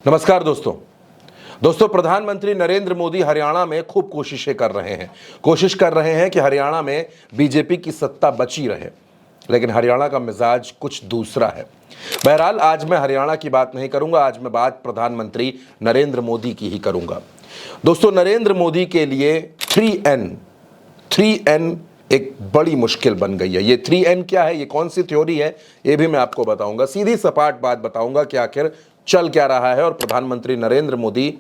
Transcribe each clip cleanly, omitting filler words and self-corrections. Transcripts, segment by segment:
नमस्कार दोस्तों प्रधानमंत्री नरेंद्र मोदी हरियाणा में खूब कोशिशें कर रहे हैं। कोशिश कर रहे हैं कि हरियाणा में बीजेपी की सत्ता बची रहे, लेकिन हरियाणा का मिजाज कुछ दूसरा है। बहरहाल आज मैं हरियाणा की बात नहीं करूंगा, आज मैं बात प्रधानमंत्री नरेंद्र मोदी की ही करूंगा। दोस्तों, नरेंद्र मोदी के लिए 3N एक बड़ी मुश्किल बन गई है। ये 3N क्या है, ये कौन सी थ्योरी है, ये भी मैं आपको बताऊंगा। सीधी सपाट बात बताऊंगा कि आखिर चल क्या रहा है और प्रधानमंत्री नरेंद्र मोदी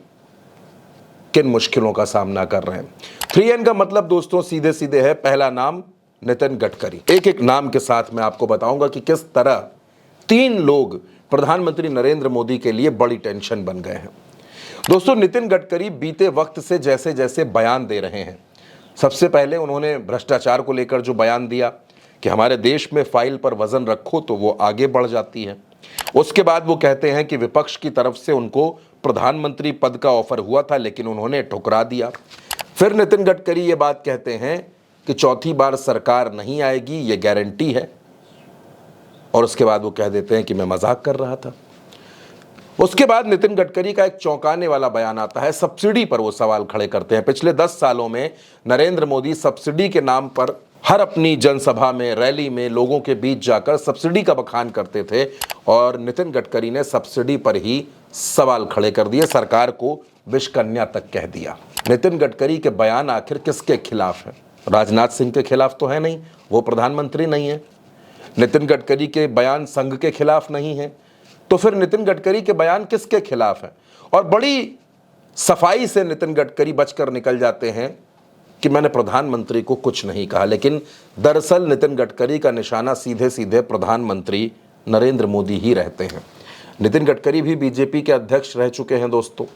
किन मुश्किलों का सामना कर रहे हैं। 3N का मतलब दोस्तों सीधे सीधे है, पहला नाम नितिन गडकरी। एक एक नाम के साथ मैं आपको बताऊंगा कि किस तरह तीन लोग प्रधानमंत्री नरेंद्र मोदी के लिए बड़ी टेंशन बन गए हैं। दोस्तों, नितिन गडकरी बीते वक्त से जैसे जैसे बयान दे रहे हैं, सबसे पहले उन्होंने भ्रष्टाचार को लेकर जो बयान दिया कि हमारे देश में फाइल पर वजन रखो तो वो आगे बढ़ जाती है। उसके बाद वो कहते हैं कि विपक्ष की तरफ से उनको प्रधानमंत्री पद का ऑफर हुआ था, लेकिन उन्होंने ठुकरा दिया। फिर नितिन गडकरी ये बात कहते हैं कि चौथी बार सरकार नहीं आएगी, ये गारंटी है। और उसके बाद वो कह देते हैं कि मैं मजाक कर रहा था। उसके बाद नितिन गडकरी का एक चौंकाने वाला बयान आता है, सब्सिडी पर वो सवाल खड़े करते हैं। पिछले 10 सालों में नरेंद्र मोदी सब्सिडी के नाम पर हर अपनी जनसभा में, रैली में लोगों के बीच जाकर सब्सिडी का बखान करते थे, और नितिन गडकरी ने सब्सिडी पर ही सवाल खड़े कर दिए, सरकार को विषकन्या तक कह दिया। नितिन गडकरी के बयान आखिर किसके खिलाफ है? राजनाथ सिंह के खिलाफ तो है नहीं, वो प्रधानमंत्री नहीं है। नितिन गडकरी के बयान संघ के खिलाफ नहीं है, तो फिर नितिन गडकरी के बयान किसके खिलाफ हैं? और बड़ी सफाई से नितिन गडकरी बचकर निकल जाते हैं कि मैंने प्रधानमंत्री को कुछ नहीं कहा, लेकिन दरअसल नितिन गडकरी का निशाना सीधे सीधे प्रधानमंत्री नरेंद्र मोदी ही रहते हैं। नितिन गडकरी भी बीजेपी के अध्यक्ष रह चुके हैं दोस्तों।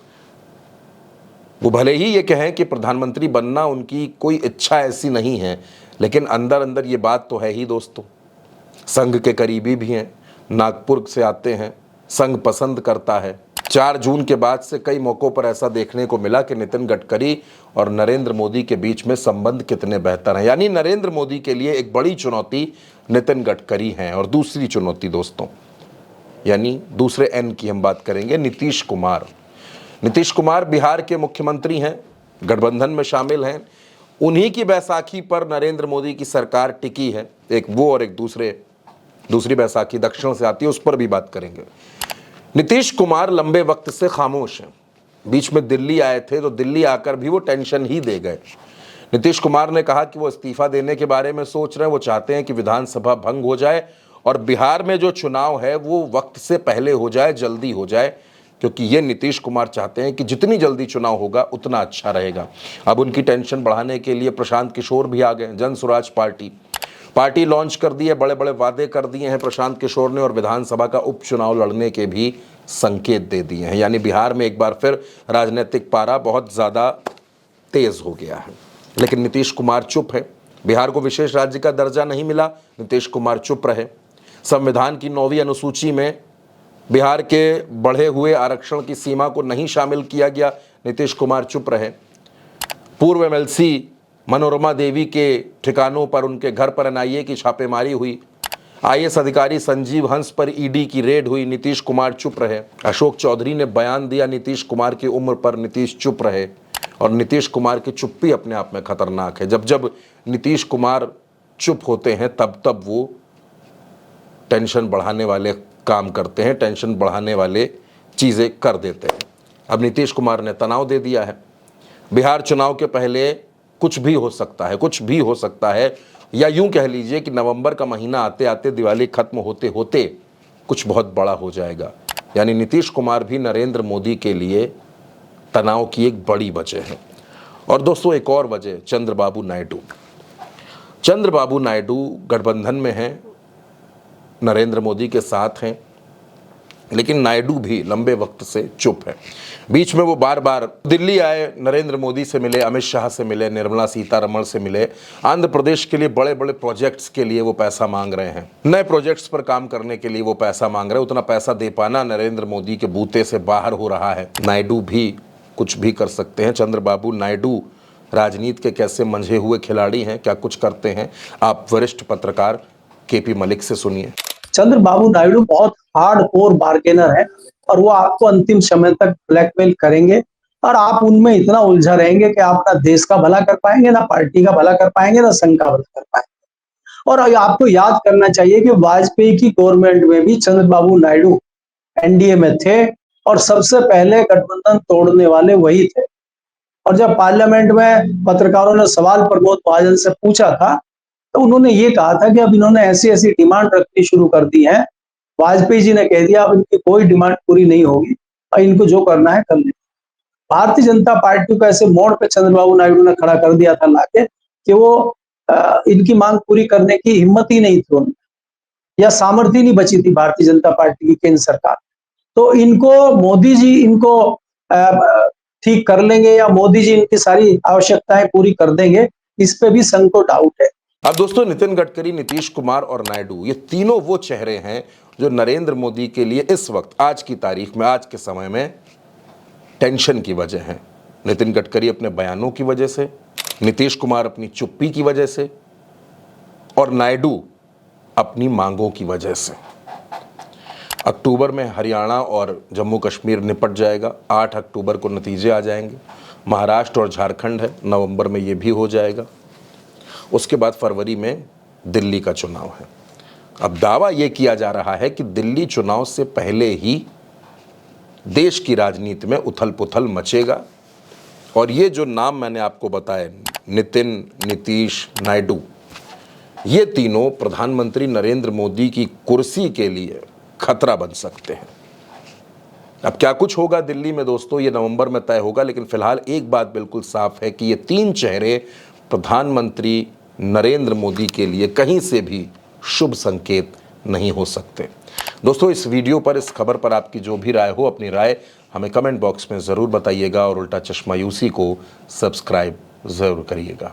वो भले ही ये कहें कि प्रधानमंत्री बनना उनकी कोई इच्छा ऐसी नहीं है, लेकिन अंदर अंदर ये बात तो है ही दोस्तों। संघ के करीबी भी हैं, नागपुर से आते हैं, संघ पसंद करता है। 4 जून के बाद से कई मौक़ों पर ऐसा देखने को मिला कि नितिन गडकरी और नरेंद्र मोदी के बीच में संबंध कितने बेहतर हैं। यानी नरेंद्र मोदी के लिए एक बड़ी चुनौती नितिन गडकरी हैं। और दूसरी चुनौती दोस्तों, यानी दूसरे N की हम बात करेंगे, नीतीश कुमार। नीतीश कुमार बिहार के मुख्यमंत्री हैं, गठबंधन में शामिल हैं। उन्हीं की बैसाखी पर नरेंद्र मोदी की सरकार टिकी है। एक वो और एक दूसरी बैसाखी दक्षिण से आती है, उस पर भी बात करेंगे। नीतीश कुमार लंबे वक्त से खामोश हैं। बीच में दिल्ली आए थे तो दिल्ली आकर भी वो टेंशन ही दे गए। नीतीश कुमार ने कहा कि वो इस्तीफा देने के बारे में सोच रहे हैं। वो चाहते हैं कि विधानसभा भंग हो जाए और बिहार में जो चुनाव है वो वक्त से पहले हो जाए, जल्दी हो जाए, क्योंकि ये नीतीश कुमार चाहते हैं कि जितनी जल्दी चुनाव होगा उतना अच्छा रहेगा। अब उनकी टेंशन बढ़ाने के लिए प्रशांत किशोर भी आ गए। जन स्वराज पार्टी लॉन्च कर दी है, बड़े बड़े वादे कर दिए हैं प्रशांत किशोर ने, और विधानसभा का उपचुनाव लड़ने के भी संकेत दे दिए हैं। यानी बिहार में एक बार फिर राजनीतिक पारा बहुत ज़्यादा तेज हो गया है। लेकिन नीतीश कुमार चुप है। बिहार को विशेष राज्य का दर्जा नहीं मिला, नीतीश कुमार चुप रहे। संविधान की 9वीं अनुसूची में बिहार के बढ़े हुए आरक्षण की सीमा को नहीं शामिल किया गया, नीतीश कुमार चुप रहे। पूर्व MLC मनोरमा देवी के ठिकानों पर, उनके घर पर NIA की छापेमारी हुई। IAS अधिकारी संजीव हंस पर ED की रेड हुई, नीतीश कुमार चुप रहे। अशोक चौधरी ने बयान दिया जब कुमार की उम्र पर, नीतीश चुप रहे। और नीतीश कुमार की चुप्पी अपने आप में खतरनाक है। जब नीतीश कुमार चुप होते हैं तब वो टेंशन बढ़ाने वाले काम करते हैं, टेंशन बढ़ाने वाले चीज़ें कर देते हैं। अब नीतीश कुमार ने तनाव दे दिया है। बिहार चुनाव के पहले कुछ भी हो सकता है, या यूं कह लीजिए कि नवंबर का महीना आते आते, दिवाली खत्म होते होते कुछ बहुत बड़ा हो जाएगा। यानी नीतीश कुमार भी नरेंद्र मोदी के लिए तनाव की एक बड़ी वजह है। और दोस्तों, एक और वजह, चंद्रबाबू नायडू गठबंधन में हैं, नरेंद्र मोदी के साथ हैं, लेकिन नायडू भी लंबे वक्त से चुप है। बीच में वो बार बार दिल्ली आए, नरेंद्र मोदी से मिले, अमित शाह से मिले, निर्मला सीतारमण से मिले। आंध्र प्रदेश के लिए बड़े बड़े प्रोजेक्ट्स के लिए वो पैसा मांग रहे हैं, नए प्रोजेक्ट्स पर काम करने के लिए वो पैसा मांग रहे हैं। उतना पैसा दे पाना नरेंद्र मोदी के बूते से बाहर हो रहा है। नायडू भी कुछ भी कर सकते हैं। चंद्रबाबू नायडू राजनीति के कैसे मंझे हुए खिलाड़ी हैं, क्या कुछ करते हैं, आप वरिष्ठ पत्रकार KP मलिक से सुनिए। चंद्रबाबू नायडू बहुत हार्ड कोर बार्गेनर है। और वो आपको अंतिम समय तक ब्लैकमेल करेंगे और आप उनमें इतना उलझा रहेंगे कि आप ना देश का भला कर पाएंगे, ना पार्टी का भला कर पाएंगे, ना संघ का भला कर पाएंगे। और आपको याद करना चाहिए कि वाजपेयी की गवर्नमेंट में भी चंद्रबाबू नायडू एनडीए में थे और सबसे पहले गठबंधन तोड़ने वाले वही थे। और जब पार्लियामेंट में पत्रकारों ने सवाल प्रमोद महाजन से पूछा था, तो उन्होंने ये कहा था कि अब इन्होंने ऐसी ऐसी डिमांड रखनी शुरू कर दी है। वाजपेयी जी ने कह दिया अब इनकी कोई डिमांड पूरी नहीं होगी और इनको जो करना है कर ले। भारतीय जनता पार्टी को ऐसे मोड़ पे चंद्रबाबू नायडू ने खड़ा कर दिया था लाके कि वो इनकी मांग पूरी करने की हिम्मत ही नहीं थी उनमें, या सामर्थ्य नहीं बची थी भारतीय जनता पार्टी की केंद्र सरकार। तो इनको मोदी जी इनको ठीक कर लेंगे या मोदी जी इनकी सारी आवश्यकताएं पूरी कर देंगे, इस पे भी संघ को डाउट है। अब दोस्तों, नितिन गडकरी, नीतीश कुमार और नायडू, ये तीनों वो चेहरे हैं जो नरेंद्र मोदी के लिए इस वक्त, आज की तारीख में, आज के समय में टेंशन की वजह है। नितिन गडकरी अपने बयानों की वजह से, नीतीश कुमार अपनी चुप्पी की वजह से और नायडू अपनी मांगों की वजह से। अक्टूबर में हरियाणा और जम्मू कश्मीर निपट जाएगा, 8 अक्टूबर को नतीजे आ जाएंगे। महाराष्ट्र और झारखंड है, नवंबर में ये भी हो जाएगा। उसके बाद फरवरी में दिल्ली का चुनाव है। अब दावा यह किया जा रहा है कि दिल्ली चुनाव से पहले ही देश की राजनीति में उथल पुथल मचेगा और ये जो नाम मैंने आपको बताए, नितिन, नीतीश, नायडू, ये तीनों प्रधानमंत्री नरेंद्र मोदी की कुर्सी के लिए खतरा बन सकते हैं। अब क्या कुछ होगा दिल्ली में दोस्तों, ये नवंबर में तय होगा, लेकिन फिलहाल एक बात बिल्कुल साफ है कि ये तीन चेहरे प्रधानमंत्री नरेंद्र मोदी के लिए कहीं से भी शुभ संकेत नहीं हो सकते। दोस्तों, इस वीडियो पर, इस खबर पर आपकी जो भी राय हो, अपनी राय हमें कमेंट बॉक्स में ज़रूर बताइएगा और उल्टा चश्मा यूसी को सब्सक्राइब ज़रूर करिएगा।